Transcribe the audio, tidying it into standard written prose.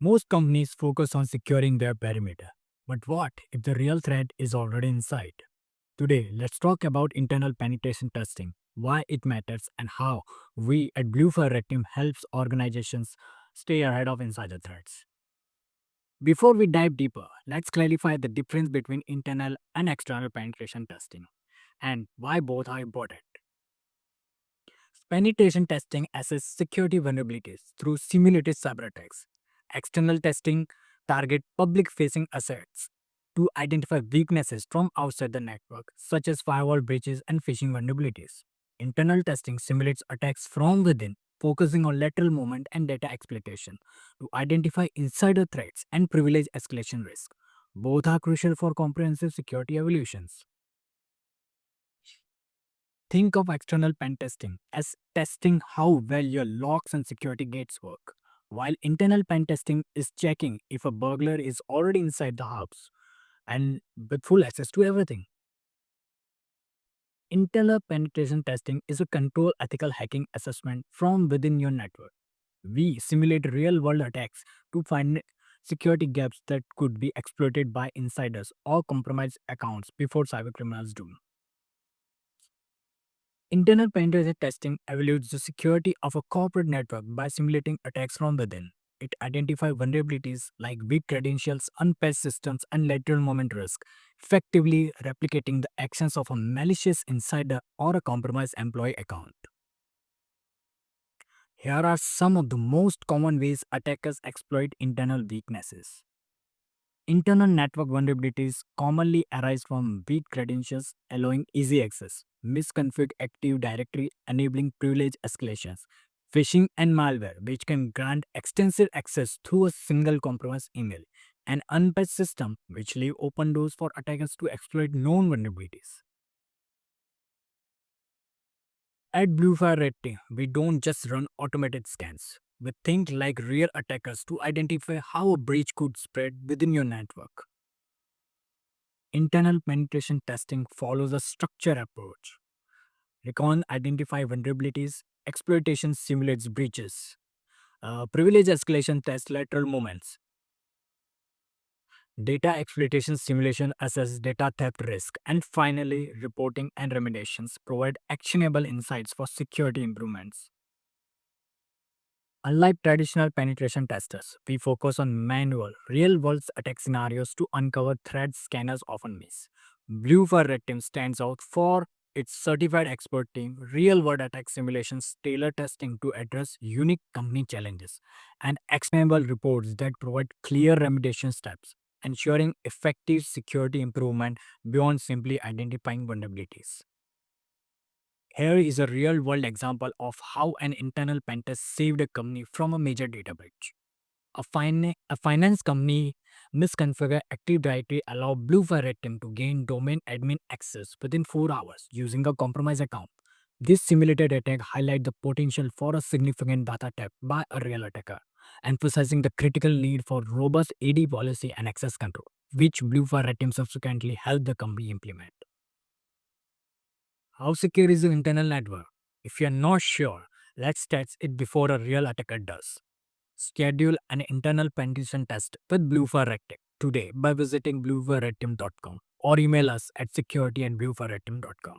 Most companies focus on securing their perimeter. But what if the real threat is already inside? Today, let's talk about internal penetration testing, why it matters, and how we at Blue Fire Red Team helps organizations stay ahead of insider threats. Before we dive deeper, let's clarify the difference between internal and external penetration testing and why both are important. Penetration testing assesses security vulnerabilities through simulated cyber attacks. External testing target public-facing assets to identify weaknesses from outside the network, such as firewall breaches and phishing vulnerabilities. Internal testing simulates attacks from within, focusing on lateral movement and data exploitation to identify insider threats and privilege escalation risk. Both are crucial for comprehensive security evaluations. Think of external pen testing as testing how well your locks and security gates work, while internal pen testing is checking if a burglar is already inside the house and with full access to everything. Internal penetration testing is a control ethical hacking assessment from within your network. We simulate real world attacks to find security gaps that could be exploited by insiders or compromised accounts before cybercriminals do. Internal penetration testing evaluates the security of a corporate network by simulating attacks from within. It identifies vulnerabilities like weak credentials, unpatched systems, and lateral movement risk, effectively replicating the actions of a malicious insider or a compromised employee account. Here are some of the most common ways attackers exploit internal weaknesses. Internal network vulnerabilities commonly arise from weak credentials allowing easy access, misconfigured Active Directory enabling privilege escalations, phishing and malware which can grant extensive access through a single compromised email, an unpatched system which leave open doors for attackers to exploit known vulnerabilities. At Bluefire Red Team, we don't just run automated scans. We think like real attackers to identify how a breach could spread within your network. Internal penetration testing follows a structured approach. Recon identify vulnerabilities, exploitation simulates breaches, privilege escalation tests lateral movements, data exploitation simulation assess data theft risk, and finally, reporting and remediations provide actionable insights for security improvements. Unlike traditional penetration testers, we focus on manual, real world attack scenarios to uncover threats scanners often miss. Blue for Red Team stands out for its certified expert team, real world attack simulations, tailor testing to address unique company challenges, and actionable reports that provide clear remediation steps, ensuring effective security improvement beyond simply identifying vulnerabilities. Here is a real world example of how an internal pen test saved a company from a major data breach. A finance company misconfigured Active Directory allowed Bluefire Red Team to gain domain admin access within 4 hours using a compromised account. This simulated attack highlights the potential for a significant data theft by a real attacker, emphasizing the critical need for robust AD policy and access control, which Bluefire Red Team subsequently helped the company implement. How secure is the internal network? If you're not sure, let's test it before a real attacker does. Schedule an internal penetration test with Bluefire Rectech today by visiting bluefireredteam.com or email us at security@bluefireredteam.com.